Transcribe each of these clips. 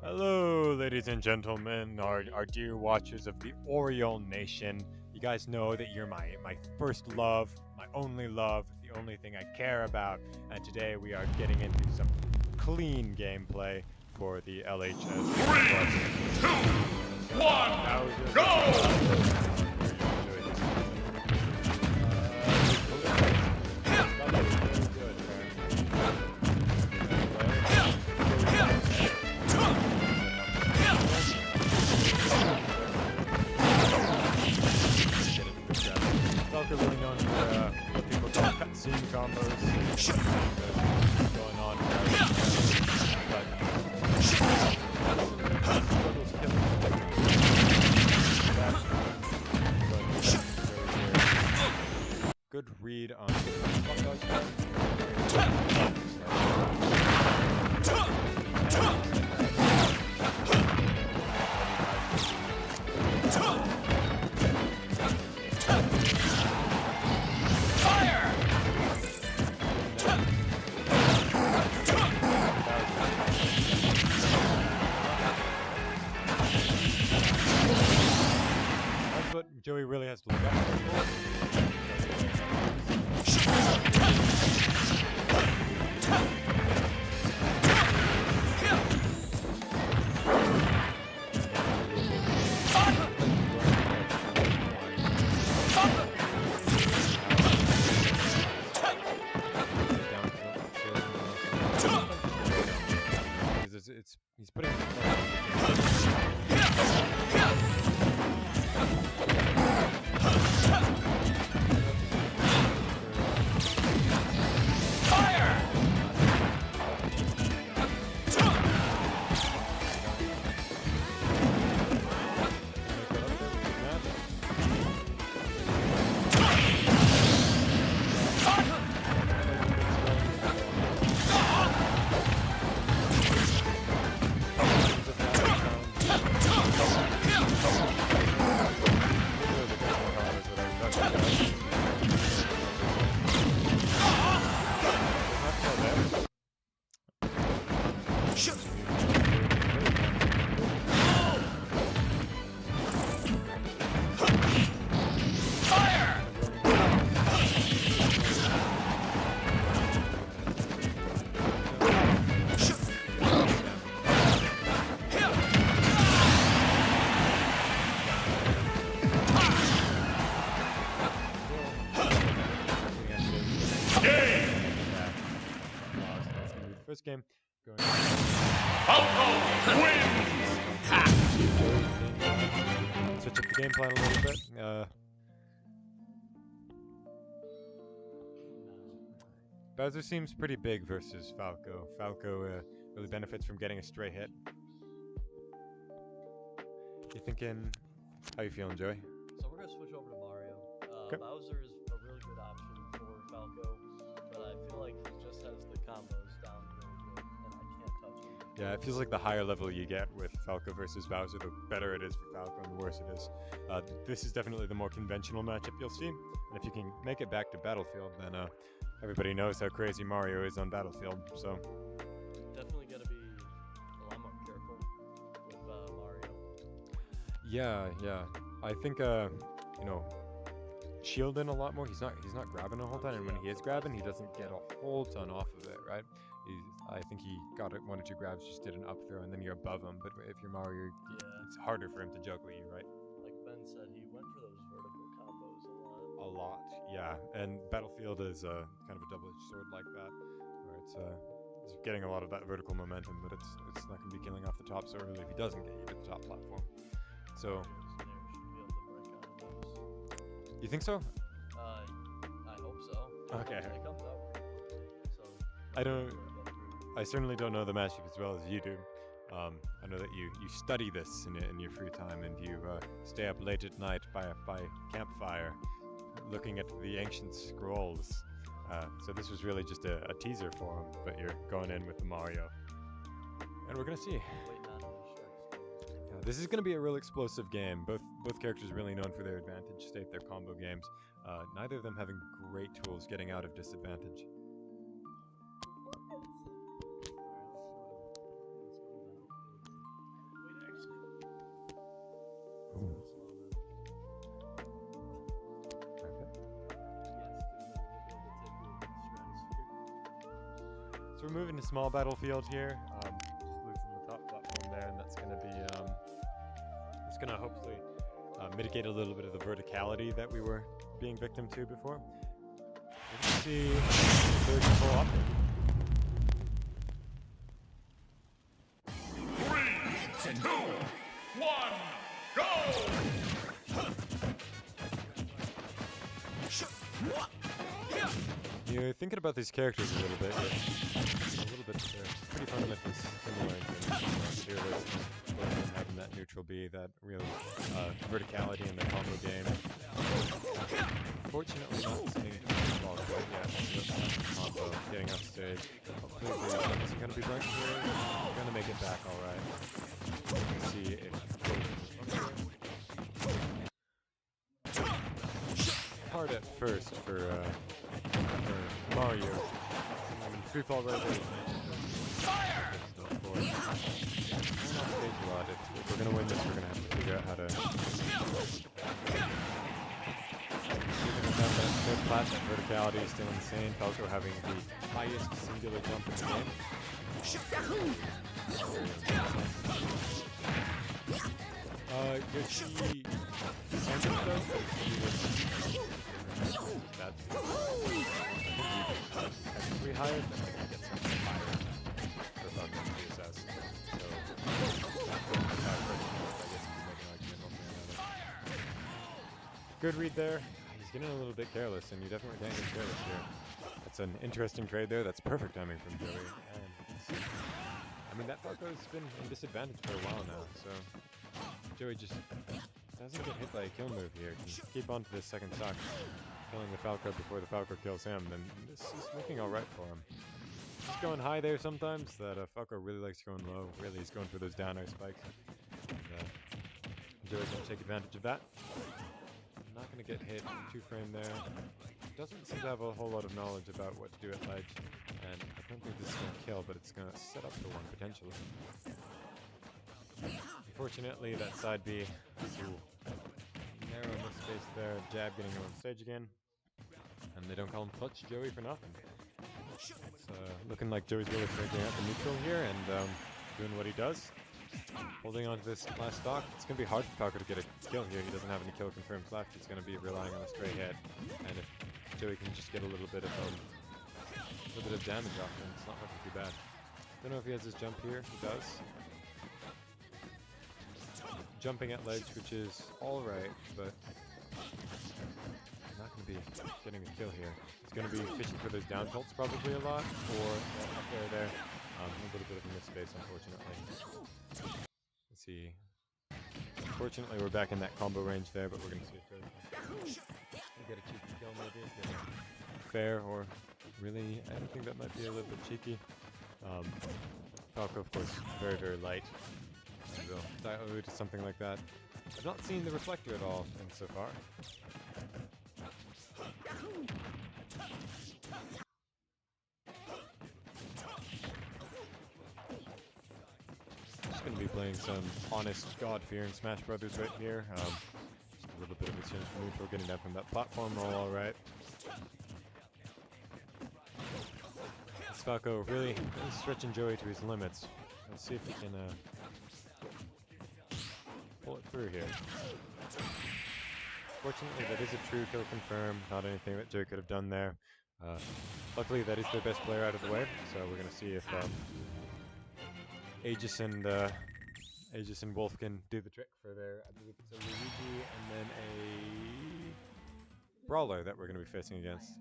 Hello, ladies and gentlemen, our dear watchers of the Oriole Nation. You guys know that you're my first love, my only love, the only thing I care about. And today we are getting into some clean gameplay for the LHS. 3, 2, 1, go! Really known for what people call cutscene combos going on. Good read on. Joey really has to look out. He's putting first game going. Switch up the game plan a little bit. Bowser seems pretty big versus Falco. Falco really benefits from getting a stray hit. You thinking? How you feeling, Joey? So we're gonna switch over to Mario. Okay. Bowser is a really good option for Falco, but I feel like he just has the combo Yeah, it feels like the higher level you get with Falco versus Bowser, the better it is for Falco and the worse it is. This is definitely the more conventional matchup you'll see, and if you can make it back to Battlefield, then everybody knows how crazy Mario is on Battlefield, so... Definitely got to be a lot more careful with Mario. Yeah. I think, you know, shield in a lot more. He's not grabbing the whole time, and when he is grabbing, he doesn't get a whole ton off of it, right? I think he got it 1 or 2 grabs, just did an up throw, and then you're above him. But if you're Mario, it's harder for him to juggle you, right? Like Ben said, he went for those vertical combos a lot. A lot, yeah. And Battlefield is kind of a double-edged sword like that, where it's getting a lot of that vertical momentum, but it's not going to be killing off the top so early if he doesn't get you to the top platform. So, you think so? I hope so. Okay. It comes out pretty quickly, so I certainly don't know the matchup as well as you do. I know that you study this in your free time, and you stay up late at night by campfire, looking at the ancient scrolls. So this was really just a teaser for him, but you're going in with the Mario, and we're gonna see. This is going to be a real explosive game. Both characters are really known for their advantage state, their combo games. Neither of them having great tools getting out of disadvantage. So we're moving to small battlefield here. Just losing the top platform there, and that's going to be it's going to hopefully mitigate a little bit of the verticality that we were being victim to before. Let's see third control up. 3, 2, 1, go! You're thinking about these characters a little bit. They're pretty fundamentally similar in terms of having that neutral B, that real verticality in the combo game. Fortunately, not seeing ball quite yet. Combo getting off stage. Hopefully, the offense is going to be blank here. Going to make it back all right. Let's see if hard at first for Mario. Free fall right there. Fire! If we're gonna win this, we're gonna have to figure out how to. That flat, that verticality is still insane. Falco having the highest singular jump in the game. Yoshi Phantom though? That's we hired them to get some fire for Falco PSS. So good read there. He's getting a little bit careless, and you definitely can't get careless here. That's an interesting trade there. That's perfect timing from Joey. And I mean, that Falco's been in disadvantage for a while now, so Joey just doesn't get hit by a kill move here. Can keep on to this second stock, killing the Falco before the Falco kills him, then this is looking alright for him. He's going high there sometimes. That Falco really likes going low. Really, he's going for those down air spikes. Joey's going to take advantage of that. Not going to get hit. 2-frame there. Doesn't seem to have a whole lot of knowledge about what to do at ledge. And I don't think this is going to kill, but it's going to set up for one potentially. Unfortunately, that side B. Narrow enough space there. Jab getting him on stage again. And they don't call him Clutch Joey for nothing. It's looking like Joey's really figuring out the neutral here and doing what he does. Holding on to this last stock. It's going to be hard for Falco to get a kill here. He doesn't have any kill confirms left. He's going to be relying on a straight hit. And if Joey can just get a little bit of damage off him, it's not looking too bad. Don't know if he has his jump here. He does. Jumping at ledge, which is alright, but not going to be getting a kill here. He's going to be fishing for those down tilts probably a lot, or up there. A little bit of a miss space, unfortunately. Let's see. Unfortunately, we're back in that combo range there, but we're going to see if we get a cheeky kill maybe. Get a fair, or really anything that might be a little bit cheeky. Falco, of course, very, very light. Will dilute to something like that. I've not seen the reflector at all in so far. Just going to be playing some honest, God-fearing Smash Brothers right here. Just a little bit of a change from neutral, getting down from that platform roll, all right. This Falco really stretching Joey to his limits. Let's see if he can pull it through here. Fortunately, that is a true kill confirm, not anything that Joey could have done there. Luckily, that is their best player out of the way, so we're going to see if Aegis and Wolf can do the trick for their, I believe it's a Luigi and then a Brawler that we're going to be facing against.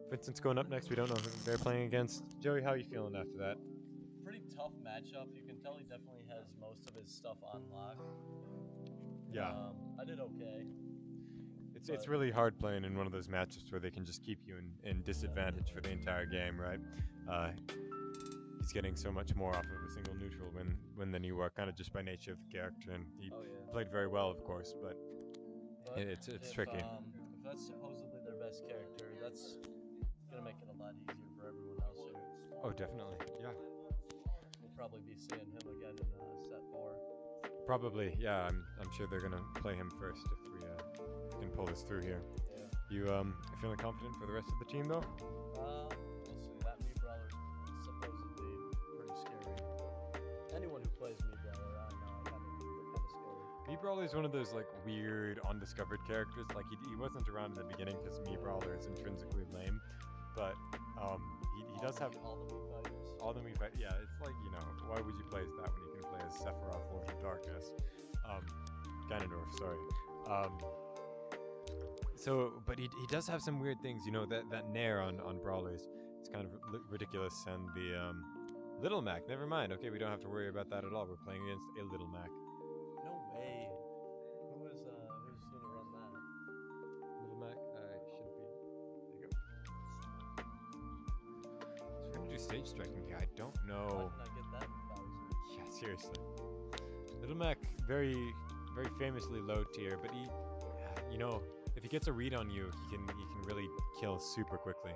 Vincent's going up next, we don't know who they're playing against. Joey, how are you feeling after that? Pretty tough matchup. You can tell he definitely has most of his stuff on lock. Yeah. I did okay. It's really hard playing in one of those matchups where they can just keep you in disadvantage for the entire game, right? He's getting so much more off of a single neutral win than you are, kind of just by nature of the character, and he played very well, of course, but it's tricky. If that's supposedly their best character, that's gonna make it a lot easier for everyone else here. Oh, definitely, yeah. We'll probably be seeing him again in set 4. Probably, yeah. I'm sure they're gonna play him first if we can pull this through here. Yeah. You feeling confident for the rest of the team though? We'll see. That Mii Brawler supposedly pretty scary. Anyone who plays Mii Brawler, I don't know, they're kind of scary. Mii Brawler is one of those like weird undiscovered characters. Like he wasn't around in the beginning because Mii Brawler is intrinsically lame, but he does have all the Mii fighters. all the Mii fighters. Yeah, it's like, you know, why would you play as that when you can play as Sephiroth, Lord of Darkness? Ganondorf, sorry. But he does have some weird things, you know, that Nair on Brawlers, it's kind of ridiculous, and the Little Mac, never mind, okay, we don't have to worry about that at all, we're playing against a Little Mac. No way. Who's gonna run that? Little Mac, should be, there you go. So we're gonna do stage striking here, I don't know. Why didn't I get that with Bowser? Yeah, seriously. Little Mac, very, very famously low tier, but he, you know, if he gets a read on you, he can really kill super quickly.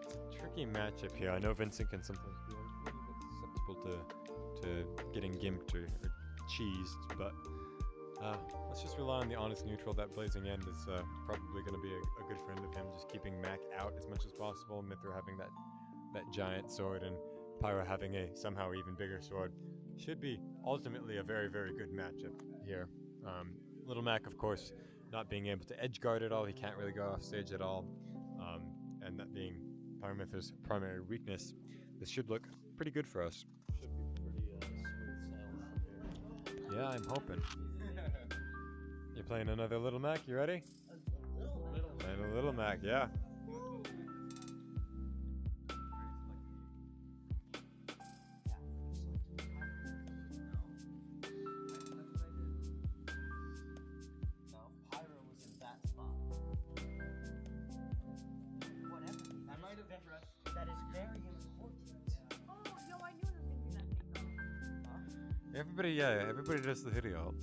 It's a tricky matchup here. I know Vincent can sometimes be a little bit susceptible to getting gimped or cheesed, but let's just rely on the honest neutral. That blazing end is probably going to be a good friend of him, just keeping Mac out as much as possible. Mithra having that giant sword and Pyro having a somehow even bigger sword. Should be ultimately a very, very good matchup here. Little Mac, of course, not being able to edge guard at all. He can't really go off stage at all. And that being Pyromithr's primary weakness, this should look pretty good for us. Should be pretty smooth sailing from here. Yeah, I'm hoping. You playing another Little Mac? You ready? Playing a Little Mac, yeah. Everybody does the video.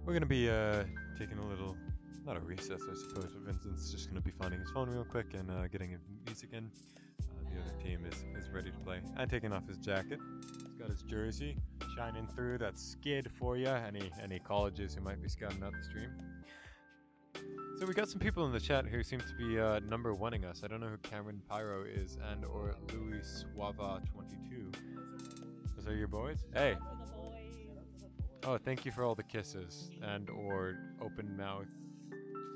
We're gonna be taking a little, not a recess I suppose, but Vincent's just gonna be finding his phone real quick and getting music in. The other team is ready to play and taking off his jacket. He's got his jersey shining through. That skid for you. Any colleges who might be scouting out the stream. So we got some people in the chat who seem to be number oneing us. I don't know who Cameron Pyro is and or Louis Suava 22. Those are your boys? Hey. Oh, thank you for all the kisses and or open mouth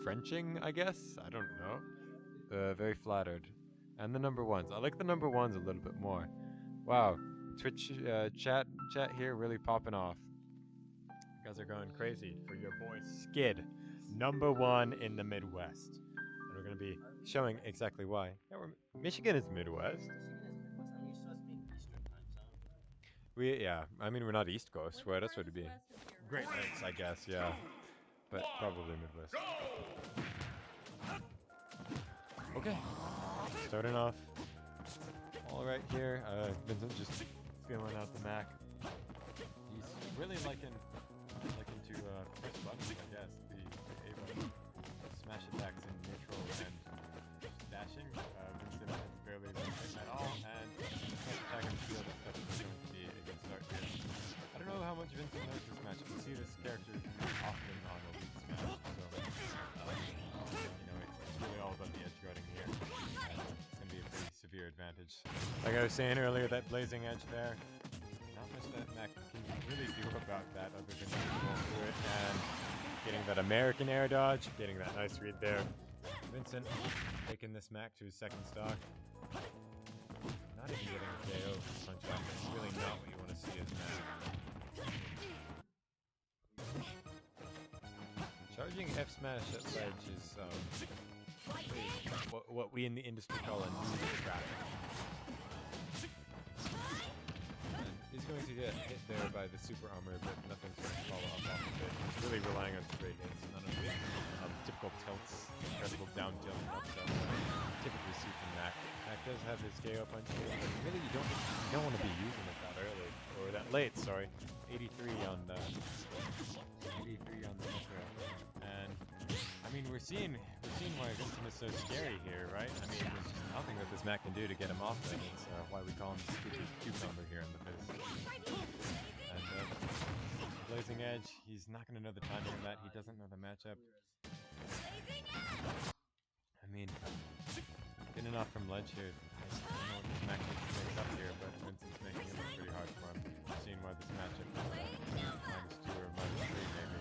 Frenching, I guess? I don't know. Very flattered. And the number ones. I like the number ones a little bit more. Wow. Twitch chat here really popping off. You guys are going crazy for your boy Skid. Number one in the Midwest. And we're going to be showing exactly why. Yeah, Michigan is Midwest. Yeah, I mean, we're not East Coast. Where else would it be? Great Lakes, I guess, yeah. But probably Midwest. Okay. Starting off all right here. Vincent just feeling out the Mac. He's really liking to press buttons, I guess. The able smash attacks in neutral and dashing. Vincent has barely been at all, and smash attack and shield is definitely going to be a good start here. I don't know how much Vincent knows this match. You see this character often on Elite Smash, so it's really all about the edge guarding here. It's going to be a pretty severe advantage. Like I was saying earlier, that blazing edge there. Not much that Mac can really do about that other than going through it and getting that American air dodge, getting that nice read there. Vincent taking this Mac to his second stock. Not even getting a KO for punch back. That's really not what you want to see as Mac. Charging F smash at ledge is what we in the industry call a neutral trap. He's going to get hit there by the super armor, but nothing's going to follow up off of it. He's really relying on straight hits, none of the typical tilts, incredible down tilt and up tilt typically see from Mac. Mac does have his KO punch here, but really you don't want to be using it that early, or that late, sorry. 83 on the Metro. And I mean we're seeing why Vincent is so scary here, right? I mean there's just nothing that this Mac can do to get him off it. It's why we call him the stupid cucumber here in the Fizz. And blazing edge, he's not going to know the timing of that. He doesn't know the matchup. I mean, getting off from ledge here. I don't know what this Mac needs to make up here, but Vincent's making it look pretty hard for him. Seeing why this matchup is -2 or -3 maybe.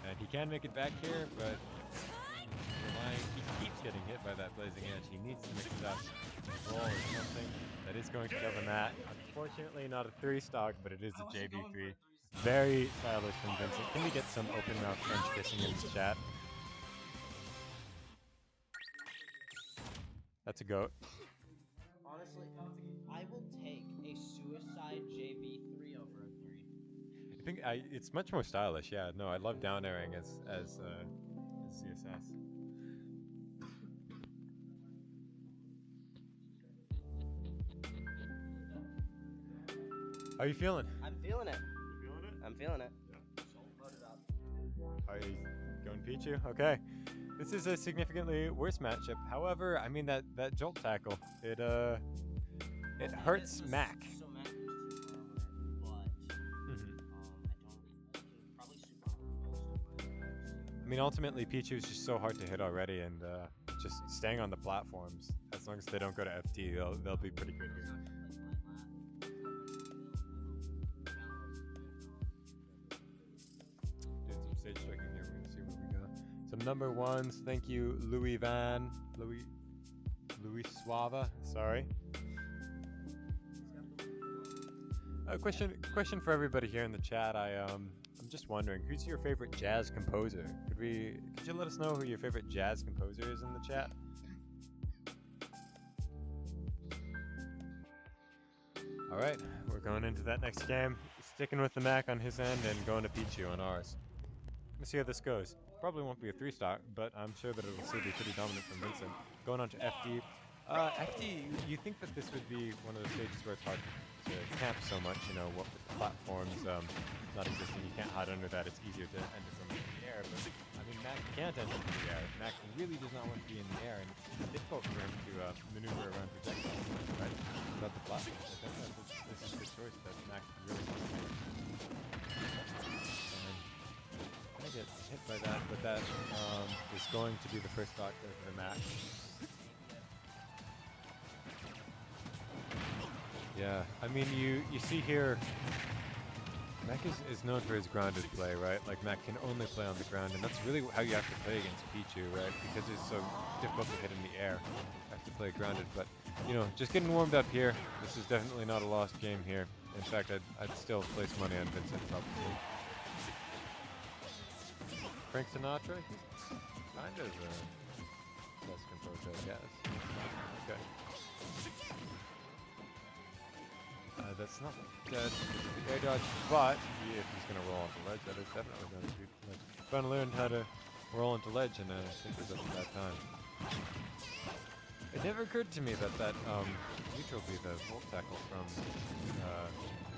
And he can make it back here, but he keeps getting hit by that blazing edge. He needs to mix it up. Roll or something that is going to kill the mat. Unfortunately, not a 3 stock, but it is a JB3. Very stylish from Vincent. Can we get some open mouth French kissing in the chat? That's a goat. Honestly, I will take a suicide JB3 over a 3. I think it's much more stylish. Yeah, no, I love down airing as CSS. How are you feeling? I'm feeling it. You feeling it? I'm feeling it. Yeah. Load it up. Are you going Pichu? Okay. This is a significantly worse matchup. However, I mean that jolt tackle, it hurts Mac. So Mac is too far on it, but I can probably super most of my I mean, ultimately, Pichu is just so hard to hit already, and just staying on the platforms, as long as they don't go to FT, they'll be pretty good here. Doing some stage checking here. We're gonna see what we got. Some number ones. Thank you, Louis Suava. Sorry. Question for everybody here in the chat. I'm just wondering, who's your favorite jazz composer? Could you let us know who your favorite jazz composer is in the chat? All right, we're going into that next game. Sticking with the Mac on his end and going to Pichu on ours. Let's see how this goes. Probably won't be a 3-stock, but I'm sure that it'll still be pretty dominant from Vincent. Going on to FD. FD, you think that this would be one of the stages where it's hard to camp so much, what with the platforms not existing, you can't hide under that, it's easier to enter from the air, but I mean, Mac can't enter from the air. Mac really does not want to be in the air, and it's difficult for him to maneuver around projectiles, right, without the platforms. I think that this is a good choice that Mac really wants to make. I get hit by that, but that is going to be the first stock there for the Mac. Yeah, I mean, you see here, Mac is known for his grounded play, right? Like, Mac can only play on the ground, and that's really how you have to play against Pichu, right? Because it's so difficult to hit in the air. You have to play grounded, but, just getting warmed up here. This is definitely not a lost game here. In fact, I'd still place money on Vincent, probably. Frank Sinatra? He's kind of a best composer, I guess. Okay. That's not dead because of the air dodge, but if he's going to roll off the ledge, that is definitely going to shoot the ledge. Finally learned how to roll into ledge, and I think it was at that time. It never occurred to me that neutral be the volt tackle from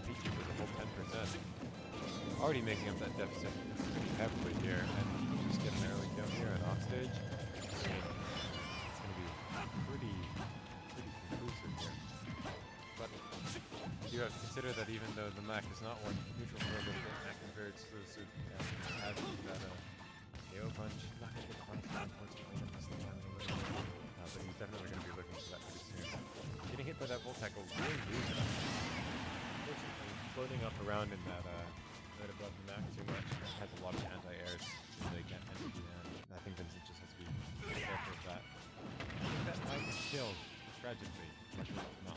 Peachy was a whole 10%. Already making up that deficit pretty heavily here, and just get an early kill here at offstage. It's going to be pretty conclusive here. But you have to consider that even though the Mac is not one neutral throw, the Mac is very exclusive and has that KO punch. Not going to get the punch, unfortunately, unless they find a way. But he's definitely going to be looking for that pretty soon. Getting hit by that volt tackle really loses. Unfortunately, floating up around in that right above the Mac too much has a lot of anti-airs, so they can't enter the end. I think Vincent just has to be careful of that. I think that might be killed, tragically. Not.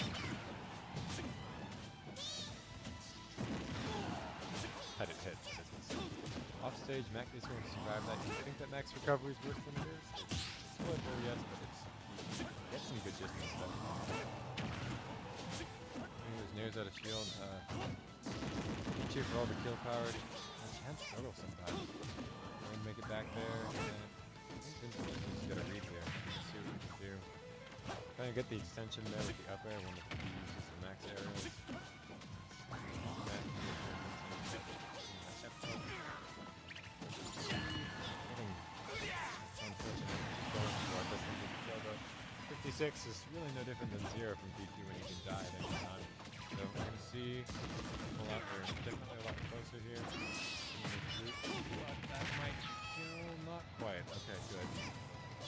Had it hit. Offstage, Mac is going to survive that. You think that Mac's recovery is worse than it is? It's sliver, yes, but he gets some good distance though. His nares out of shield. Cheer for all the kill power. I can't struggle sometimes. I'm going to make it back there. And I think Vincent just got a read here. Let's see what we can do. Trying to get the extension there with the up air when he uses the max aerials. Getting 56 is really no different than 0 from PT when he can die at any time. So we're going to see a lot, or definitely a lot closer here. That might kill, not quite. Okay, good.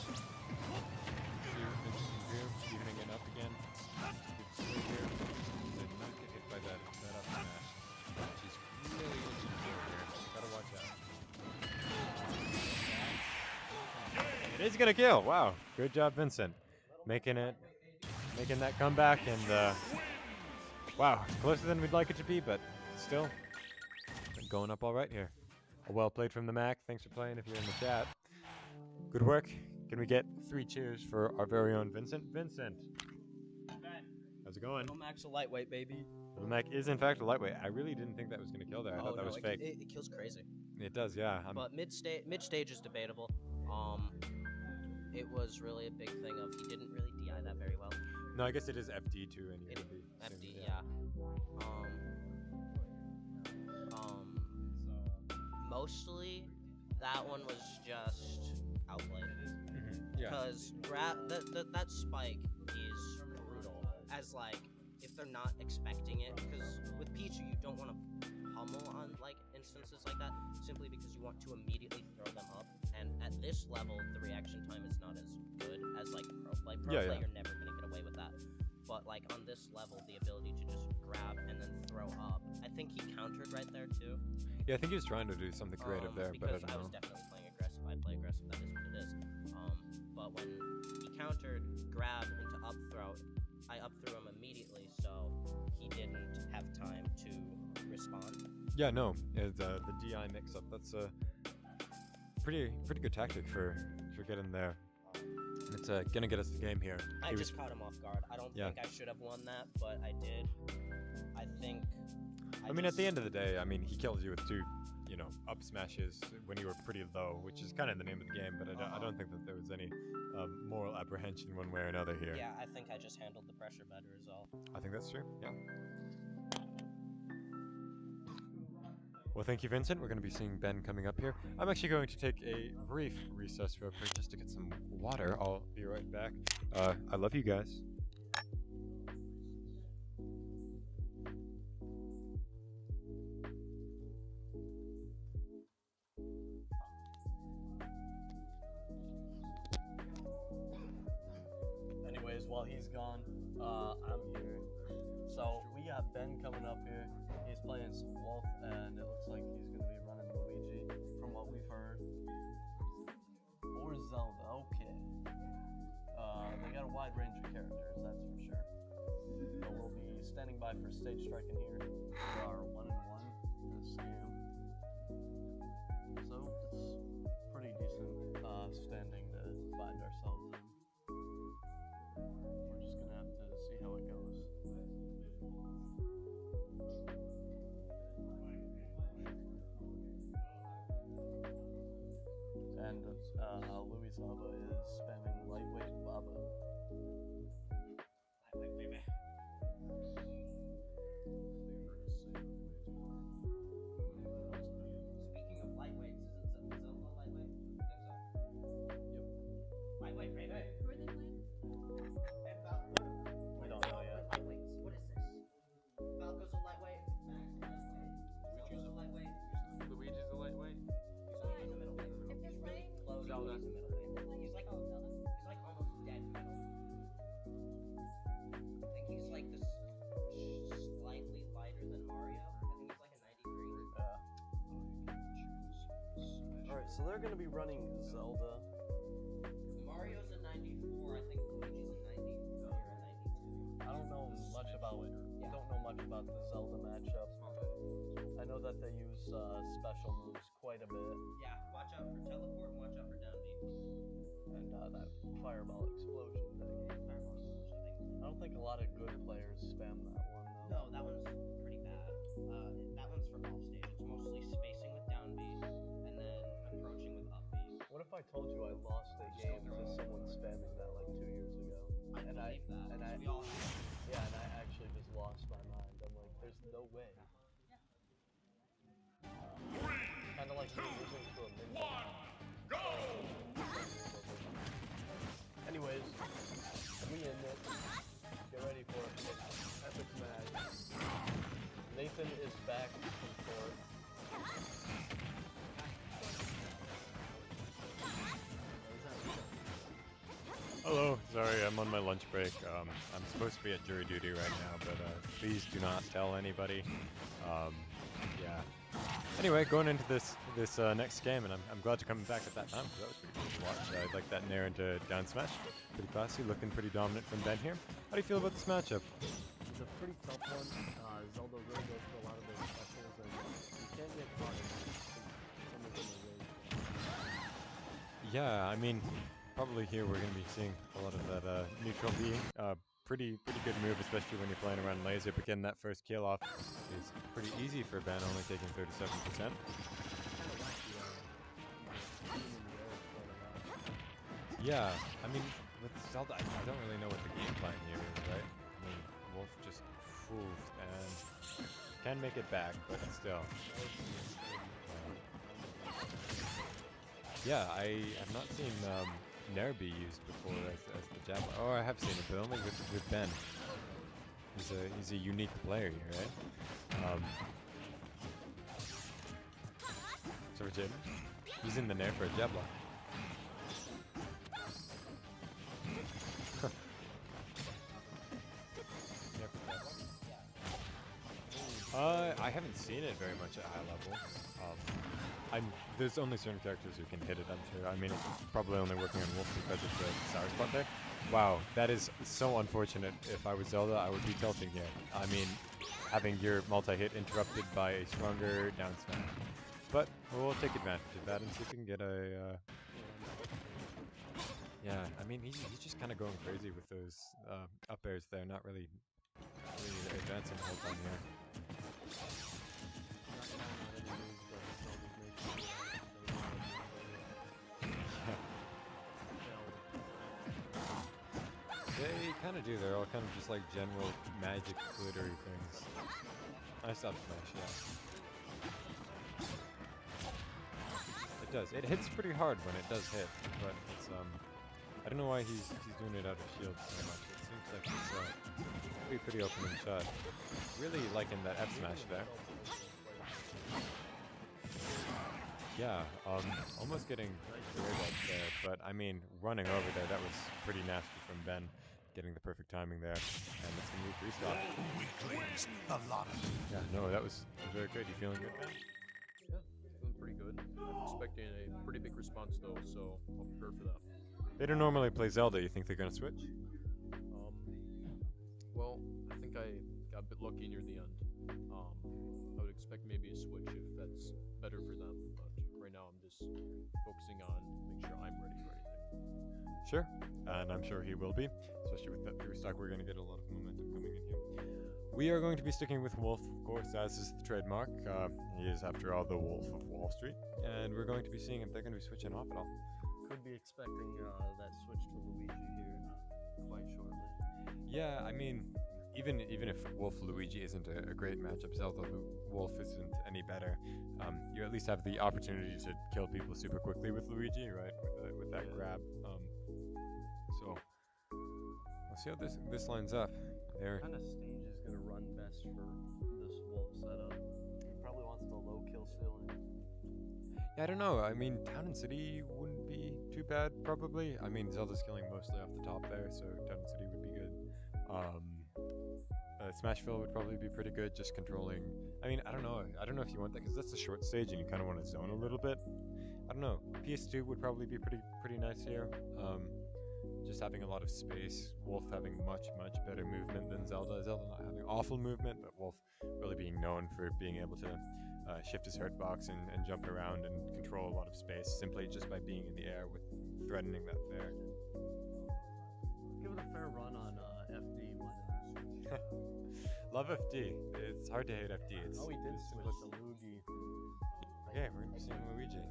See what Vincent can do, evening it up again. Good swing here. Did not get hit by that up smash, which is really itching for here. Gotta watch out. It is gonna kill. Wow, good job, Vincent, making that comeback, and wow, closer than we'd like it to be, but still going up all right here. Well played from the Mac. Thanks for playing. If you're in the chat, good work. Can we get 3 cheers for our very own Vincent? Vincent, how's it going? No Mac's a lightweight, baby. The Mac is in fact a lightweight. I really didn't think that was gonna kill there. I thought that was fake. It kills crazy. It does, yeah. But mid stage is debatable. It was really a big thing of he didn't really DI that very well. No, I guess it is FD too, and you would be FD, yeah. Mostly that one was just outplayed. Yeah. Because that spike is brutal. As like if they're not expecting it, because with Pichu you don't want to pummel on like instances like that simply because you want to immediately throw them up. And at this level, the reaction time is not as good as like pro play. Pro play, you're never gonna get away with that. But like on this level, the ability to just grab and then throw up. I think he countered right there too. Yeah, I think he was trying to do something creative there, but I don't know. Because I was definitely playing aggressive. I play aggressive. That is what it is. But when he countered, grab into up throw, I up threw him immediately, so he didn't have time to respond. Yeah, no, the DI mix-up. That's a pretty good tactic for getting there. It's gonna get us the game here. I just caught him off guard. I don't think I should have won that, but I did. I think. I mean, at the end of the day, I mean, he kills you with 2, up smashes when you were pretty low, which is kind of the name of the game. But I don't think that there was any moral apprehension one way or another here. Yeah, I think I just handled the pressure better, is all. I think that's true. Yeah. Well, thank you, Vincent. We're going to be seeing Ben coming up here. I'm actually going to take a brief recess real quick just to get some water. I'll be right back. I love you guys. Anyways, while he's gone, I'm here. So we got Ben coming up here. He's playing some Wolf, and it looks like he's going to be running Luigi, from what we've heard. Or Zelda, okay. They got a wide range of characters, that's for sure. But we'll be standing by for stage striking here. We are 1-1 in this game. So it's pretty decent standing to find ourselves in. We're just going to have to see how it goes. Baba is spamming lightweight Baba. Lightweight, baby. Speaking of lightweights, isn't Zelda lightweight? I think so. Yep. Lightweight, baby. Who are they playing? And Falco. We don't know yet. Lightweights. What is this? Falco's a lightweight. Max is a lightweight. Zelda's a lightweight. Luigi's a lightweight. He's a middleweight. If they're He's really playing- close. Zelda. He's a middleweight. He's like Zelda. He's like almost dead middle. I think he's like this slightly lighter than Mario. I think he's like a 93. Alright, so they're going to be running Zelda. Mario's a 94. I think Luigi's a 93 or a 92. I don't know much about Yeah. don't know much about the Zelda matchup. I know that they use special moves quite a bit, Yeah, watch out for teleport and watch out for down B. and that fireball explosion thing. Fireball explosion, I think. I don't think a lot of good players spam that one though. No, that one's pretty bad. That one's for off stage. It's mostly spacing with down B and then approaching with up B. What if I told you I lost a game to someone spamming that like 2 years ago? I And believe that. and because we all have. Yeah, and I actually just lost my mind. I'm like, there's no way. Kind of like losing to a minion. Go! Anyways, we in it. Get ready for it. Epic match. Nathan is back from court. Hello, sorry, I'm on my lunch break. I'm supposed to be at jury duty right now, but please do not tell anybody. Yeah. Anyway, going into this next game, and I'm glad to come back at that time because that was pretty cool to watch. I like that Nair into down smash. Pretty classy, looking pretty dominant from Ben here. How do you feel about this matchup? It's a pretty tough one. Zelda really goes for a lot of those specials, and you can't get caught in some of them are really Yeah, I mean, probably here we're going to be seeing a lot of that neutral B. Pretty good move, especially when you're playing around laser. But getting that first kill off is pretty easy for Ben, only taking 37%. Yeah, I mean, with Zelda, I don't really know what the game plan here is, right? I mean, Wolf just fools and can make it back, but still. Yeah, I have not seen Nair be used before as the jab. Oh, I have seen it, but only with Ben. He's a unique player here, right? Sorry, Jaden. He's in the Nair for a jab block. I haven't seen it very much at high level. There's only certain characters who can hit it, I'm sure. I mean, it's probably only working on Wolf because of the sour spot there. Wow, that is so unfortunate. If I was Zelda, I would be tilting here. I mean, having your multi-hit interrupted by a stronger down smash. But we'll take advantage of that and see if we can get a... Yeah, I mean, he's just kind of going crazy with those up airs there, not really advancing the whole time here. They kind of do. They're all kind of just like general magic glittery things. Nice up smash, yeah. It does. It hits pretty hard when it does hit, but it's I don't know why he's doing it out of shield so much. It seems like it's be a pretty opening shot. Really liking that F smash there. Yeah, almost getting cleared up there, but I mean, running over there, that was pretty nasty from Ben, getting the perfect timing there, and it's gonna be free stock. Weaklings, a lot of them. Yeah, no, that was very good. You feeling good, Ben? Yeah, feeling pretty good. I'm expecting a pretty big response though, so I'll prepare for that. They don't normally play Zelda. You think they're gonna switch? Well, I think I got a bit lucky near the end. I would expect maybe a switch if that's better for them, but right now I'm just focusing on make sure I'm ready for anything. Sure, and I'm sure he will be, especially with that through stock. We're going to get a lot of momentum coming in here. We are going to be sticking with Wolf, of course, as is the trademark. He is, after all, the Wolf of Wall Street, and we're going to be seeing if they're going to be switching off at all. Could should be expecting that switch to Luigi here quite shortly. Yeah, I mean, even if Wolf Luigi isn't a great matchup, Zelda Wolf isn't any better. You at least have the opportunity to kill people super quickly with Luigi, right? With that grab. So we'll see how this lines up. There. What kind of stage is gonna run best for this Wolf setup? He probably wants the low kill ceiling. Yeah, I don't know. I mean, Town and City wouldn't be too bad, probably. I mean, Zelda's killing mostly off the top there, so Town and City would be good. Smashville would probably be pretty good, just controlling. I mean, I don't know. I don't know if you want that because that's a short stage and you kind of want to zone a little bit. I don't know. PS2 would probably be pretty nice here. Just having a lot of space. Wolf having much better movement than Zelda. Zelda not having awful movement, but Wolf really being known for being able to shift his hurtbox and jump around and control a lot of space simply just by being in the air with threatening that fair. Give it a fair run on FD. Why not? Love FD. It's hard to hate FD. It's, Oh, he did it's switch simplistic. to Luigi. Okay, we're gonna be seeing Luigi.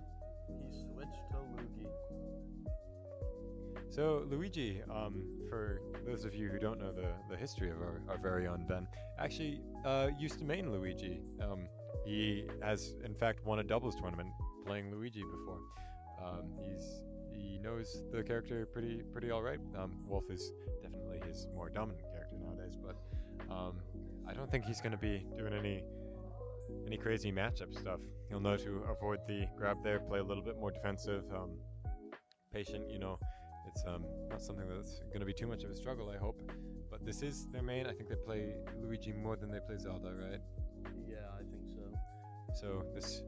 He switched to Luigi. So Luigi, for those of you who don't know the history of our very own Ben, actually used to main Luigi. He has in fact won a doubles tournament playing Luigi before. He knows the character pretty all right. Wolf is definitely his more dominant character nowadays, but I don't think he's going to be doing any crazy matchup stuff. He'll know to avoid the grab there, play a little bit more defensive, patient. You know, it's not something that's going to be too much of a struggle, I hope. But this is their main. I think they play Luigi more than they play Zelda, right? Yeah, I think so. So this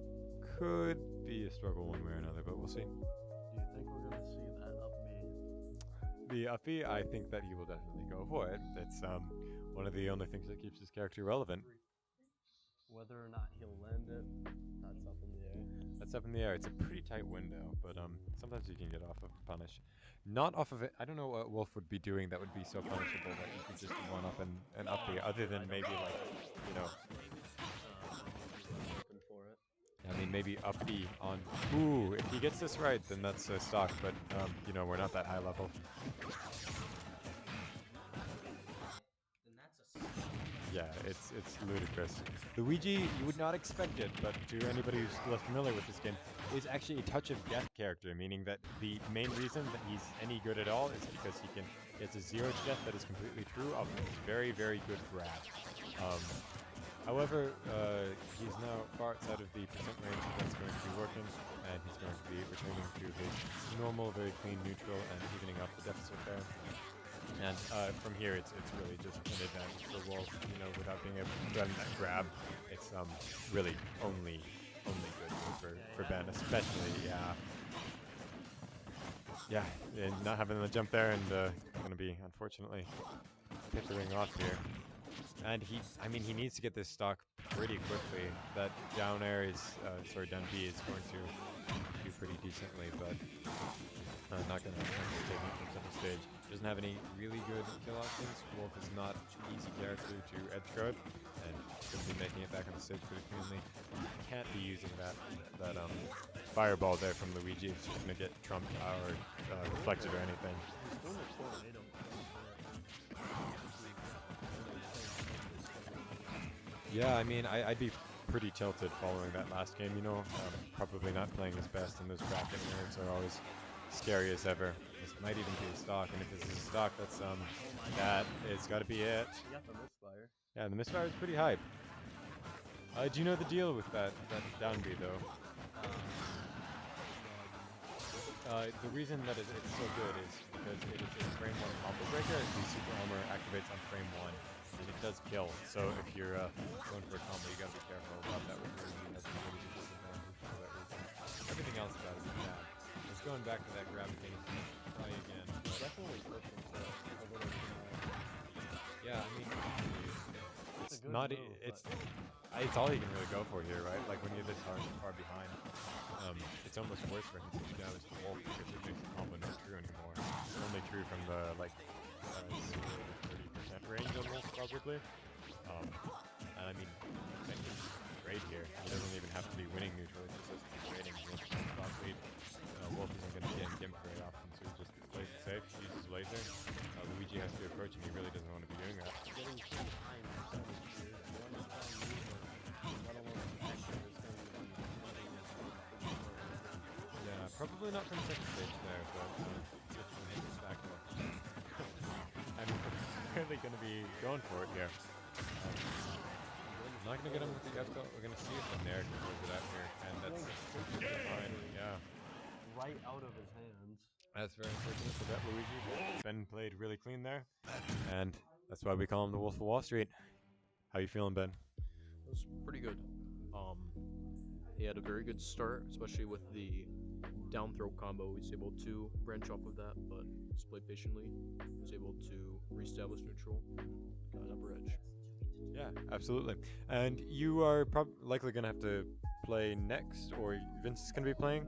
could be a struggle one way or another, but we'll see. Do you think we're gonna see that up B? The uppy, I think that he will definitely go for it. It's one of the only things that keeps his character relevant. Whether or not he'll land it, that's up in the air. That's up in the air. It's a pretty tight window, but sometimes you can get off of punish. Not off of it. I don't know what Wolf would be doing that would be so punishable that you could just one up and uppy, other than maybe like, you know, Looking for it. I mean maybe uppy on. Ooh, if he gets this right, then that's a stock. But you know, we're not that high level. Then that's a Yeah, it's ludicrous. Luigi, you would not expect it, but to anybody who's less familiar with this game, is actually a touch of death character, meaning that the main reason that he's any good at all is because he has a 0 to death that is completely true of his very good grab. However, he's now far outside of the percent range that's going to be working, and he's going to be returning to his normal, very clean neutral and evening up the deficit there. And from here, it's really just an advantage for Wolf. You know, without being able to threaten that grab, it's really only good for Ben, especially and not having the jump there and going to be unfortunately pittering off here. And he needs to get this stock pretty quickly. That down air is down B is going to do pretty decently, but not going to take him from center stage. Doesn't have any really good kill options. Wolf is not an easy character to edge guard, and going to be making it back on the stage pretty cleanly. Can't be using that fireball there from Luigi. It's just going to get trumped or reflected or anything. He's doing a tornado. Yeah, I mean, I'd be pretty tilted following that last game, you know. Probably not playing his best, and those bracket nerves are always scary as ever. This might even be a stock, and if this is a stock, that's that it's got to be it. You got the misfire. Yeah, the misfire is pretty high. Do you know the deal with that down B though? The reason that it's so good is because it is a frame 1 combo breaker. The super armor activates on frame 1, and it does kill. So if you're going for a combo, you gotta be careful about that. With really has a really good disadvantage for that reason. Everything else about it is bad. Just going back to that grab thing, try again. But Definitely pushing for a little bit. yeah, I mean, It's it's a good not. move, It's all you can really go for here, right? Like when you're this far behind, it's almost worse for him to switch down to Wolf because it makes the combo not true anymore. It's only true from the 0 to 30% range almost, probably. And I mean, trade here. He doesn't even have to be winning neutral, it just has to be trading. Wolf spot lead. Wolf isn't going to get Gimp very often, so he just plays it safe, uses laser. Luigi has to approach him, he really doesn't want to be doing that. Getting too high in percentage here. You understand movement, let alone protection, is going to be Yeah, probably not from second stage there, but just when he gets back up. I'm really going to be going for it here. I'm not going to get him with the F-tilt. We're going to see if the Nair can close it out here, and that's fine. Yeah. right out of his hands. That's very unfortunate for that Luigi. But Ben played really clean there, and that's why we call him the Wolf of Wall Street. How you feeling, Ben? It was pretty good. He had a very good start, especially with the down throw combo. He's able to branch off of that, but just played patiently. Was able to reestablish neutral, got an upper edge. Yeah, absolutely. And you are likely going to have to play next, or Vince is going to be playing?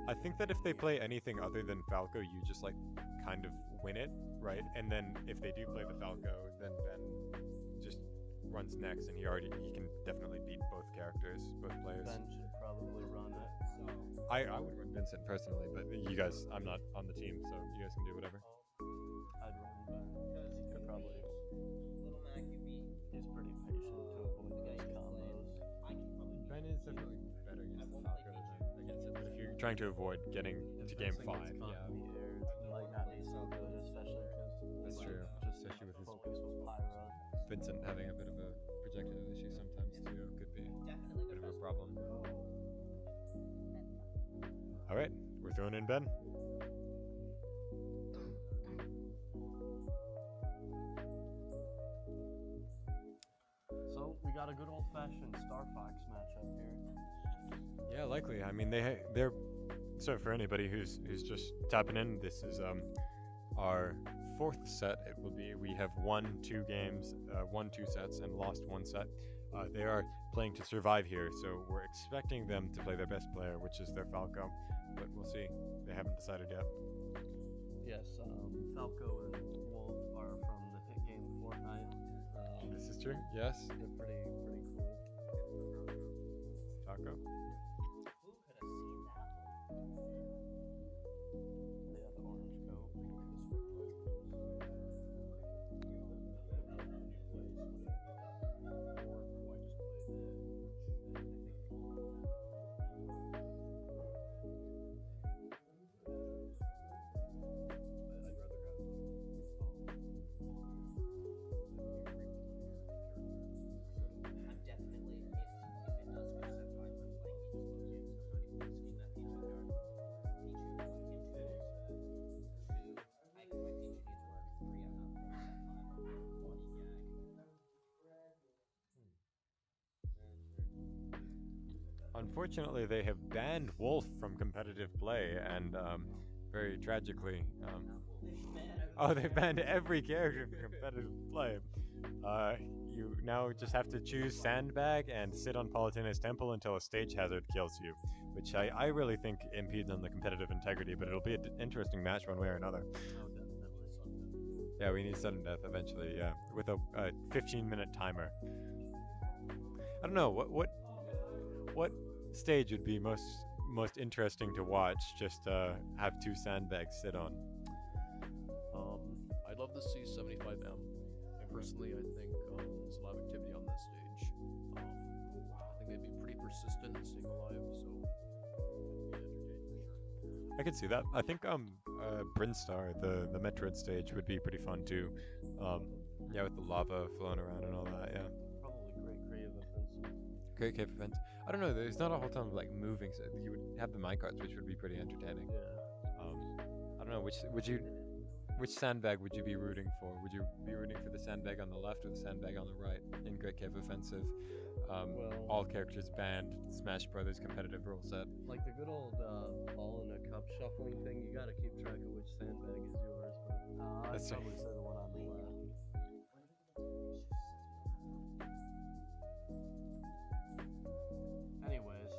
I think that if they play anything other than Falco, you just like kind of win it, right? And then if they do play the Falco, then Ben just runs next, and he can definitely beat both characters, both players. Ben should probably run it. I would run Vincent personally, but you guys, I'm not on the team, so you guys can do whatever. I'd run Ben. He could probably. He's pretty patient to avoid those combos. Ben is definitely better against the Falco than against it, but if you're trying to avoid getting to game 5, yeah. It might not be so good, especially because That's true, just especially with his focus with Pyra. Vincent having a bit of a projectile issue sometimes too could be a bit of a problem. All right, we're throwing in Ben. So we got a good old-fashioned Star Fox matchup here. Yeah, likely. I mean, they're so for anybody who's just tapping in, this is our 4th set. It will be. We have won 2 games, won 2 sets, and lost 1 set. They are playing to survive here, so we're expecting them to play their best player, which is their Falco, but we'll see. They haven't decided yet. Yes, Falco and Wolf are from the hit game Fortnite. This is true. Yes. They're pretty cool. Taco. They have the orange coat. Unfortunately, they have banned Wolf from competitive play, and very tragically, they banned every character from competitive play. You now just have to choose Sandbag and sit on Palutena's Temple until a stage hazard kills you, which I really think impedes on the competitive integrity, but it'll be an interesting match one way or another. Yeah, we need sudden death eventually, yeah, with a 15-minute timer. I don't know, what stage would be most interesting to watch, just have 2 sandbags sit on? I'd love to see 75M. And personally, I think there's a lot of activity on that stage. I think they'd be pretty persistent and staying alive, so it'd be entertaining for sure. I could see that. I think Brinstar, the Metroid stage, would be pretty fun too. Yeah, with the lava flowing around and all that. Yeah. Probably great creative events. Great cave events. I don't know. There's not a whole ton of like moving. So you would have the minecarts, which would be pretty entertaining. Yeah. I don't know. Which sandbag would you be rooting for? Would you be rooting for the sandbag on the left or the sandbag on the right in Great Cave Offensive? All characters banned. Smash Brothers competitive rule set. Like the good old ball in a cup shuffling thing, you gotta keep track of which sandbag is yours. But That's I'd probably say the one on the left. Anyways,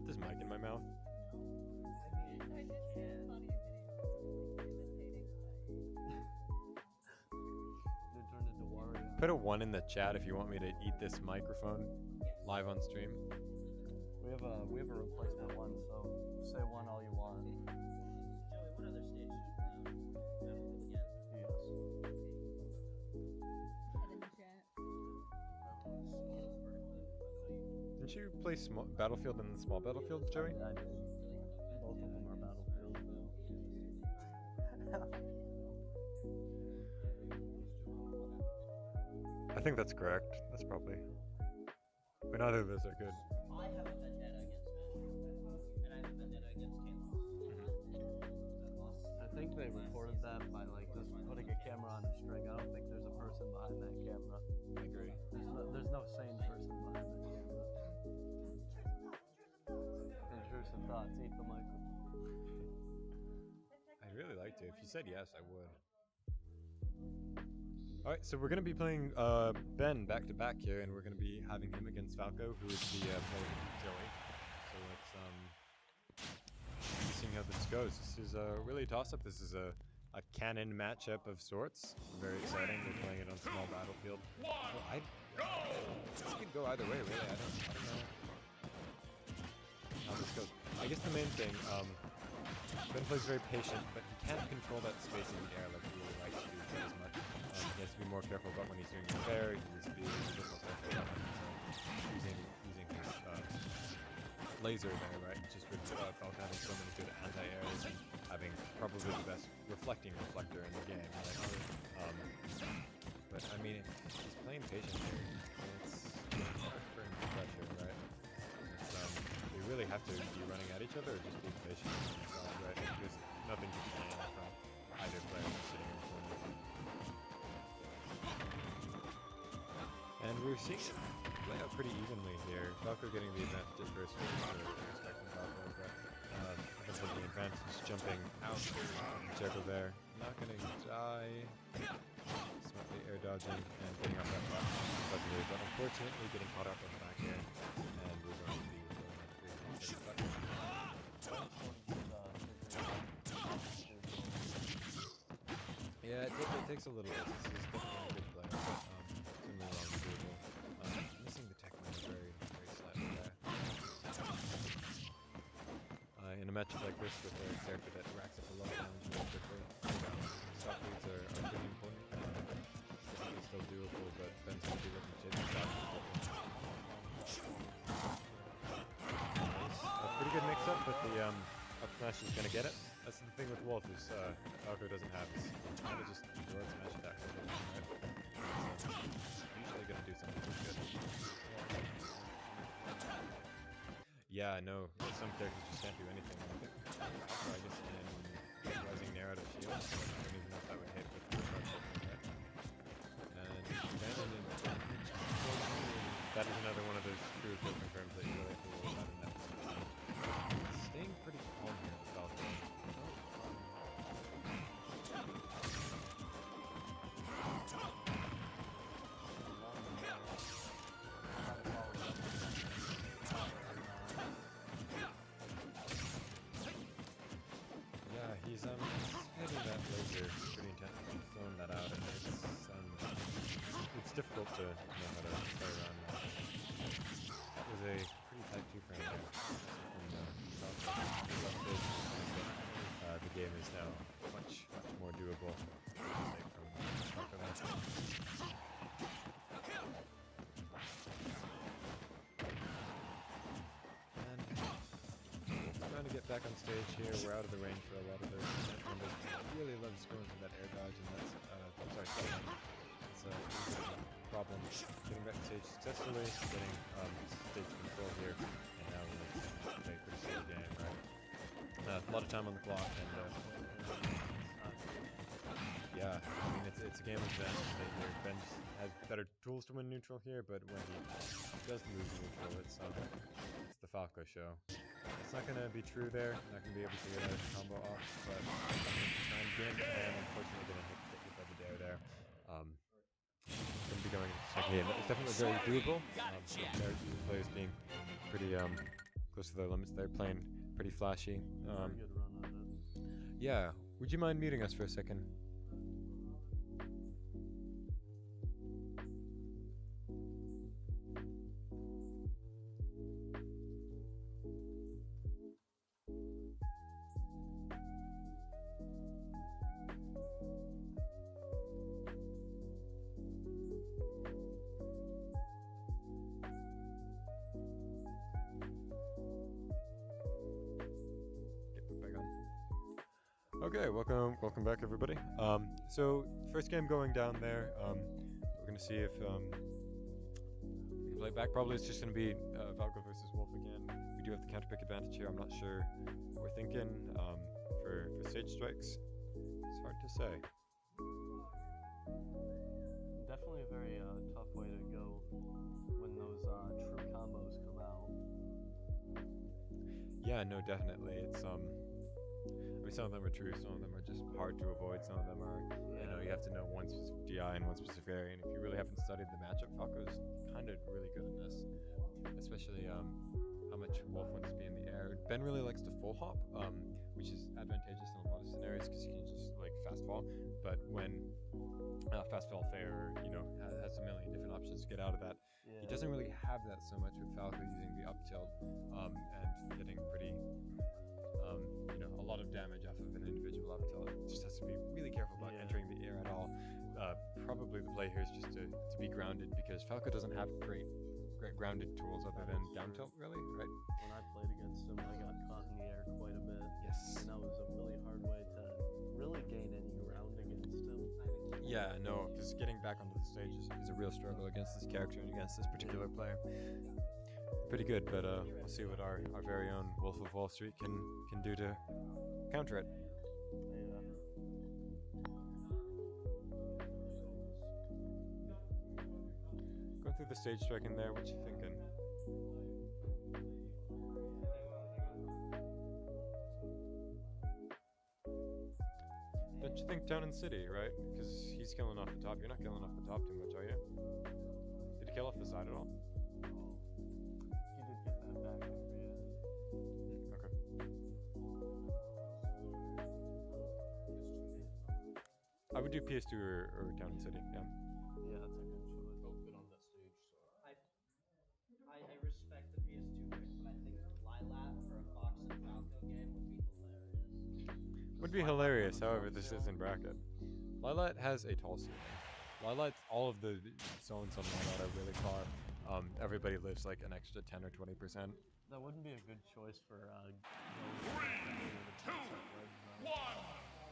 this mic in my mouth? They turned into Wario. Put a 1 in the chat if you want me to eat this microphone live on stream. We have a replacement one, so say one all you want. Joey, what other stage did you play on? Battlefield again? Yes. Didn't you play Battlefield and the small Battlefield, Joey? I did. Both of them are Battlefield, though. I think that's correct. That's probably. But neither of those are good. I have a vendetta against Battlefield, and I have a vendetta against Talos. I think they recorded that by like just putting a camera on a string. I don't think there's a person behind that camera. I agree. There's no sane person behind that camera. Intrusive thoughts. Eat the microphone. I'd really like to. If you said yes, I would. Alright, so we're going to be playing Ben back to back here, and we're going to be having him against Falco, who is the player Joey. So let's see how this goes. This is really a toss-up. This is a canon matchup of sorts. Very exciting. We're playing it on small battlefield. This could go either way, really. I don't know how this goes. I guess the main thing, Ben plays very patient, but he can't control that space in the air like he really likes to do quite as much. He has to be more careful about when he's doing his fair. He needs to be a little bit more careful about using his laser there, right? Just with Falco having so many good anti-airs and having probably the best reflecting reflector in the game, right? But I mean, he's playing patient here. It's hard for him to pressure, right? They really have to be running at each other or just being patient, right? There's nothing to gain from either player sitting in front of them. And we're seeing it play out pretty evenly here. Falco getting the advantage at first, expecting Falco, but because of the advantage jumping out, Juggle there, not gonna die. Smartly air dodging and getting off that back fuzzy, but unfortunately getting caught up on the back air, and we're going to be yeah, it takes a little bit. This is definitely a good player, but it's a little unstable. Missing the tech mode very slightly there. In a matchup like this with a character that racks up a lot of damage really quickly, stop leads are pretty important. It's still doable, but Ben's going to be looking to chase the stop. A pretty good mix-up, but the up smash is going to get it. That's the thing with Wolf is Falco doesn't have is kind of just forward smash attack with it, right? So usually going to do something good. Yeah, I know. Some characters just can't do anything with it. So I guess can Rising Nair out of shield. So I don't even know if that would hit with the right? And then that is another one of those true kill confirms that you really have to worry about in that position. Staying pretty calm here with Falco. Yeah, he's hitting that laser pretty intensely, throwing that out, and it's difficult to know how to play around that. That was a pretty tight 2-frame there. The game is now much more doable. Trying to get back on stage here. We're out of the range for a lot of those members. Really loves going for that air dodge, and that's it's a problem. Getting back to stage successfully, getting stage control here, and now we're going to play a pretty steady game, right? A lot of time on the clock, and yeah, I mean it's a game of Ben here. Ben has better tools to win neutral here, but when he does lose neutral, it's the Falco show. It's not going to be true there. Not going to be able to get a combo off, but try and game, and unfortunately going to hit with the dare there. Going to be going into the second game. It's definitely very doable. Players being pretty close to their limits. They're playing pretty flashy. Very good run on it. Yeah. Would you mind muting us for a second? Okay, welcome back, everybody. So first game going down there. We're gonna see if we can play back. Probably it's just gonna be Valko versus Wolf again. We do have the counter pick advantage here. I'm not sure what we're thinking for stage strikes. It's hard to say. Definitely a very tough way to go when those true combos come out. Yeah, no, definitely. It's I mean, some of them are true, some of them are just hard to avoid, some of them are, you have to know one specific DI in one specific area, and if you really haven't studied the matchup, Falco's kind of really good in this, especially how much Wolf wants to be in the air. Ben really likes to full hop, which is advantageous in a lot of scenarios because he can just like fast fall, but when fast fall fair, has a million different options to get out of that. Yeah. He doesn't really have that so much with Falco using the up tilt and getting pretty a lot of damage off of an individual up tilt. It just has to be really careful about entering the air at all. Probably the play here is just to be grounded because Falco doesn't have great grounded tools other than down tilt, really, right? When I played against him, I got caught in the air quite a bit. Yes. And that was a really hard way to really gain any ground against him. Yeah, no, because getting back onto the stage is a real struggle against this character and against this particular player. Pretty good, but we'll see what our very own Wolf of Wall Street can do to counter it. Yeah. Going through the stage strike in there, what you thinking? Don't you think Town and City, right? Because he's killing off the top. You're not killing off the top too much, are you? Did he kill off the side at all? He did get that back for you. Okay. I would do PS2 or Town and City, yeah. Yeah, that's a good choice. Both been on that stage, so. I respect the PS2 pick, but I think Lilat for a Fox and Falco game would be hilarious. Would be hilarious, however, this is in bracket. Lilat has a tall ceiling. Lilat, all of the zones on Lilat are really far. Everybody lives like an extra 10 or 20%. That wouldn't be a good choice for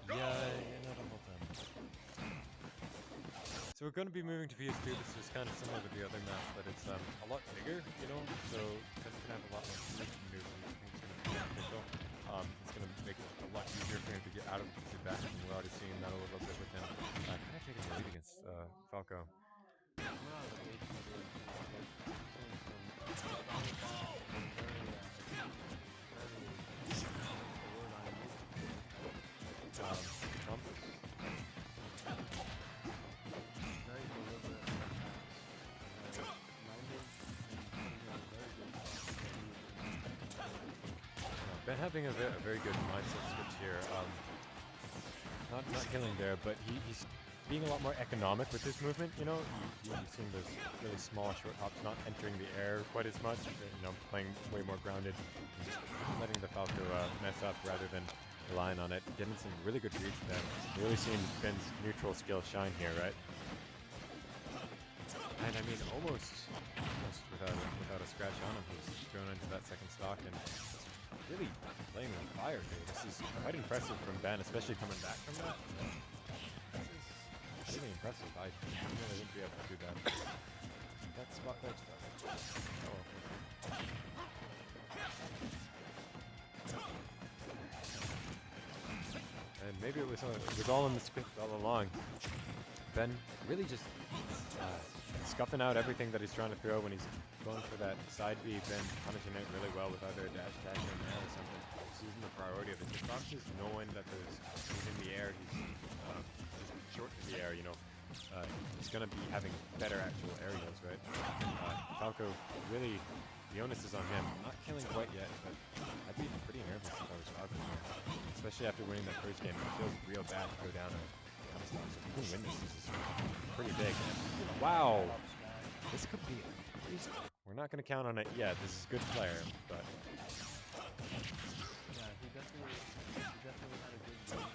Yeah, not the whole time. So we're going to be moving to PS2. This is kind of similar to the other map, but it's a lot bigger, so it's going to have a lot more speed maneuvers. I think it's going to be beneficial. It's going to make it a lot easier for him to get out of the back, and we're already seeing that a little bit with him. Kind of taking the lead against Falco. Trump. Ben having a very good mindset switch here. Not killing there, but he's being a lot more economic with his movement. You've seen those really small short hops, not entering the air quite as much. Playing way more grounded, and just letting the Falco mess up rather than relying on it. Getting some really good reads then. Really seeing Ben's neutral skill shine here, right? And I mean, almost without a scratch on him, he's thrown into that second stock and really playing with fire here. This is quite impressive from Ben, especially coming back from that. This is really impressive. I really wouldn't be able to do that. That spot ledge though. Oh. And maybe it was all in the script all along. Ben really just scuffing out everything that he's trying to throw when he's going for that side B. Ben punishing it really well with either a dash attack or a man or something. He's using the priority of his hitboxes, knowing that he's in the air, he's just short to the air, he's going to be having better actual aerials, right? Falco really the onus is on him. Not killing quite yet, but I'd be pretty nervous if I was Falcon here. Especially after winning that first game. It feels real bad to go down and if you can win this, this is pretty big. Wow! Up smash. This could be crazy. We're not going to count on it yet. This is a good player, but Yeah, he definitely had a good game.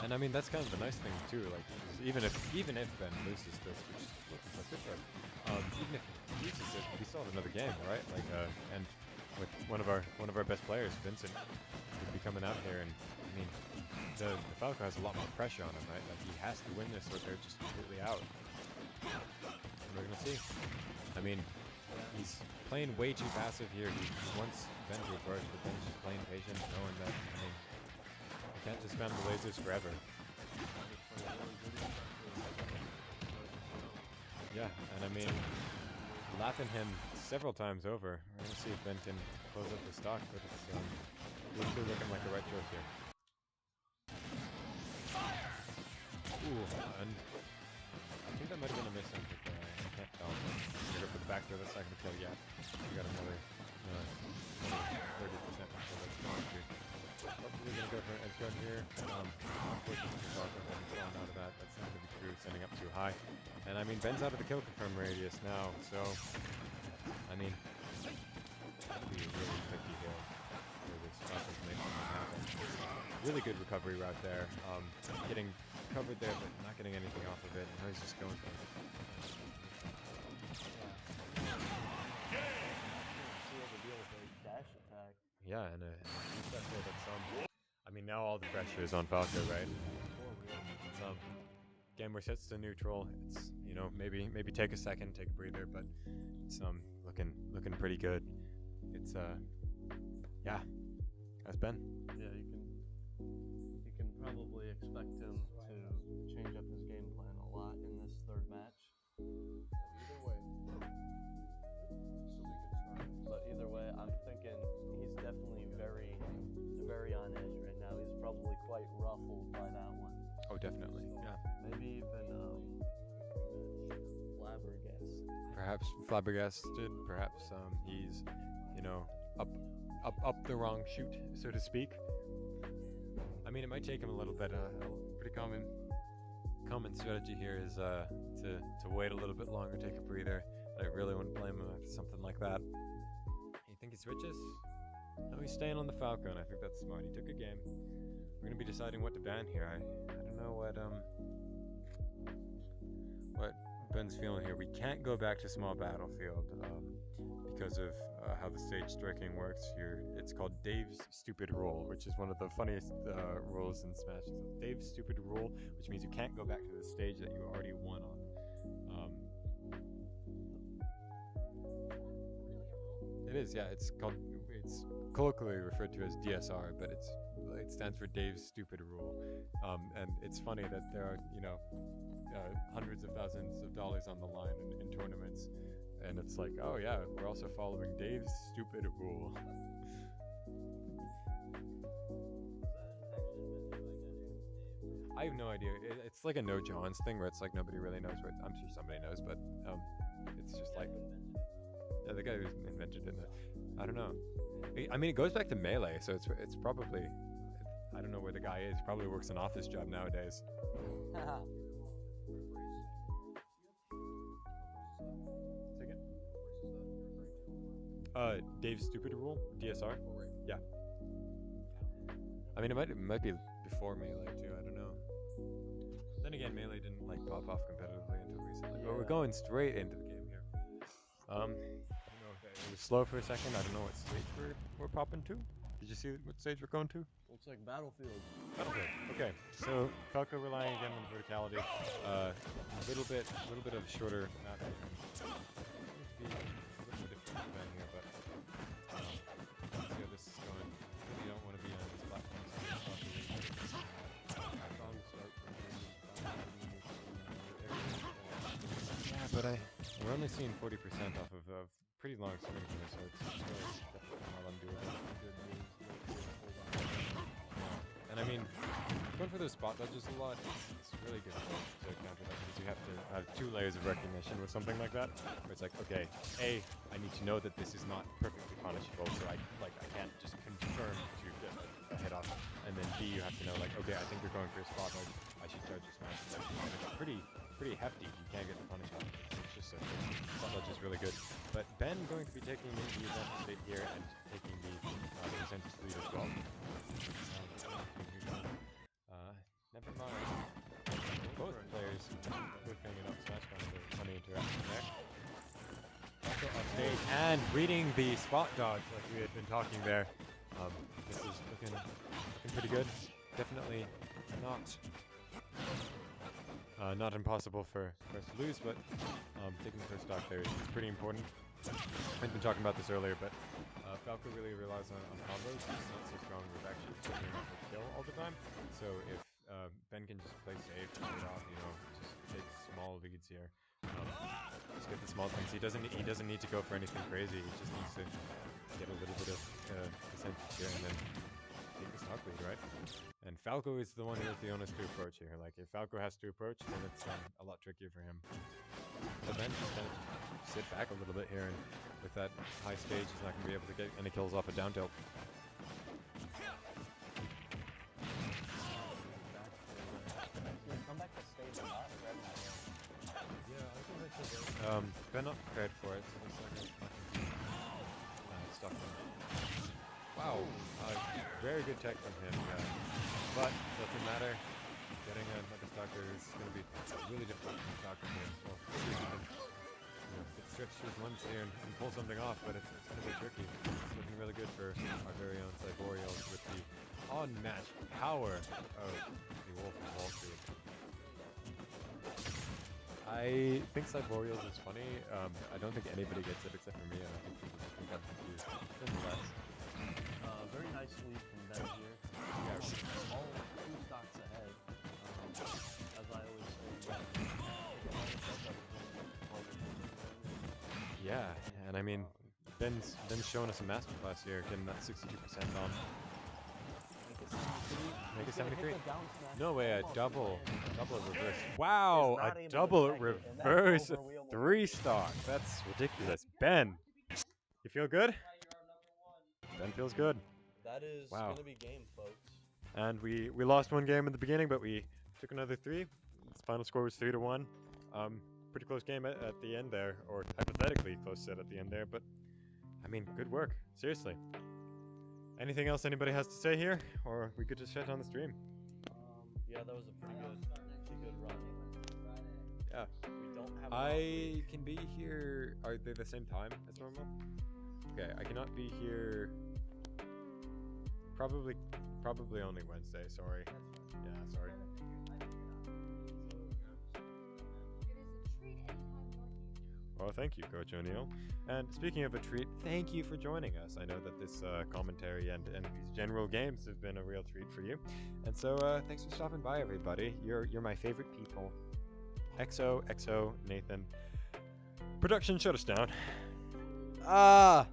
and I mean that's kind of the nice thing too. Like even if Ben loses this, which is looking so good for him, even if he loses it, we still have another game, right? Like and with one of our best players, Vincent, would be coming out here, and I mean the Falco has a lot more pressure on him, right? Like he has to win this or they're just completely out. And we're gonna see. I mean, he's playing way too passive here. He wants Ben to reverse, but Ben's just playing patient, knowing that, I mean, you can't just spam the lasers forever. Yeah, and I mean, lapping him several times over. We're gonna see if Ben can close up the stock, but it's really looking like the right choice here. Ooh, and I think that might have been a miss. I can't tell. I'm gonna go for the back throw. That's not gonna kill yet. We got another 30% before that's going to. Hopefully gonna go for an edge guard here. Unfortunately, the Falco hasn't fallen out of that. That's not gonna be true. Sending up too high. And I mean, Ben's out of the kill confirm radius now, so I mean, that'd be a really tricky hill for this Falco to make something happen. Really good recovery route there. Getting covered there, but not getting anything off of it. Now he's just going for it. Dash attack. Yeah, and that's I mean, now all the pressure is on Falco, right? It's game where sets to neutral. It's maybe take a second, take a breather, but it's looking pretty good. It's yeah, that's Ben. Yeah, you can probably expect him to change up his game plan a lot in this third match. Either way, still be a good start. But either way, I'm thinking he's definitely very on edge right now. He's probably quite ruffled by that one. Oh, definitely. Yeah. Maybe even flabbergasted. Perhaps flabbergasted. Perhaps he's up the wrong chute, so to speak. I mean, it might take him a little bit. A pretty common strategy here is to wait a little bit longer, take a breather. I really wouldn't blame him after something like that. You think he switches? No, he's staying on the Falcon. I think that's smart. He took a game. We're gonna be deciding what to ban here. I don't know what Ben's feeling here. We can't go back to small battlefield because of how the stage striking works here. It's called Dave's stupid rule, which is one of the funniest rules in Smash. It's Dave's stupid rule, which means you can't go back to the stage that you already won on. It is, yeah. It's colloquially referred to as DSR, but it stands for Dave's stupid rule. And it's funny that there are hundreds of thousands of dollars on the line in tournaments, and it's like, oh yeah, we're also following Dave's stupid rule. I have no idea. It's like a no Johns thing where it's like nobody really knows what. I'm sure somebody knows, but it's just like. Yeah, the guy who invented it. I don't know. I mean, it goes back to Melee, so it's probably. I don't know where the guy is. He probably works an office job nowadays. Say again? Dave's stupid rule, DSR. Yeah. I mean, it might be before Melee too. I don't know. Then again, Melee didn't like pop off competitively until recently. But we're going straight into the game here. It was slow for a second. I don't know what stage we're popping to. Did you see what stage we're going to? Looks like Battlefield. Battlefield. Okay, so Falco relying again on verticality. A little bit of shorter map. Seems to be a little bit different than here, but let's see how this is going. Really don't want to be on this platform. Yeah, but we're only seeing 40% off of pretty long swing here, so it's definitely not undoable. And I mean, going for those spot dodges a lot, it's really difficult to counter that because you have to have 2 layers of recognition with something like that. Where it's like, okay, A, I need to know that this is not perfectly punishable, so I can't just confirm to get a hit off. And then B, you have to know like, okay, I think you're going for a spot dodge. I should charge this smash. And it's pretty hefty. You can't get the punish off. It's just so good. Spot dodge is really good. But Ben going to be taking the advantage state here and taking the percentage lead as well. Never mind. Both players whipping it up smash down for funny interaction there. Also on stage and reading the spot dodge like we had been talking there. This is looking pretty good. Definitely not impossible for us to lose, but taking first stock there is pretty important. I've been talking about this earlier, but Falco really relies on combos. He's not so strong with actually figuring out the kill all the time. So if Ben can just play safe, get it off, just take small leads here. Just get the small things. He doesn't need to go for anything crazy. He just needs to get a little bit of percentage here and then take the stock lead, right? And Falco is the one who has the onus to approach here. Like if Falco has to approach, then it's a lot trickier for him. But Ben just kind of sit back a little bit here, and with that high stage, he's not going to be able to get any kills off a down tilt. Ben not prepared for it, so it's like stuff. Wow, very good tech from him, but doesn't matter. Getting another stalker is going to be really difficult for stalker here. Well, see if he can get stretched his lunge here and pull something off, but it's going to be tricky. It's looking really good for our very own Cyborials with the unmatched power of the Wolf of Wall Street. I think Cyborials is funny. I don't think anybody gets it except for me, and I think people just think I'm confused. Nonetheless. Very nice lead from Ben here. Yeah, all 2 stocks ahead. As I always say, yeah, and I mean, Ben's showing us a masterclass here, getting that 62% on. Make it 73. No way, a double reverse. Wow, a double reverse 3-stock. That's ridiculous. Ben, you feel good? Ben feels good. that is Wow. gonna be game, folks. And we lost 1 game in the beginning, but we took another 3. The final score was 3-1. Pretty close game at the end there, or hypothetically close set at the end there, but I mean, good work. Seriously. Anything else anybody has to say here, or we could just shut down the stream? Yeah, that was a pretty good run. Yeah. We don't have. I can be here. Are they the same time as normal? Okay, I cannot be here. Probably only Wednesday. Sorry. Yeah, sorry. Well, thank you, Coach O'Neill. And speaking of a treat, thank you for joining us. I know that this commentary and these general games have been a real treat for you. And so thanks for stopping by, everybody. You're my favorite people. XO, Nathan. Production shut us down. Ah!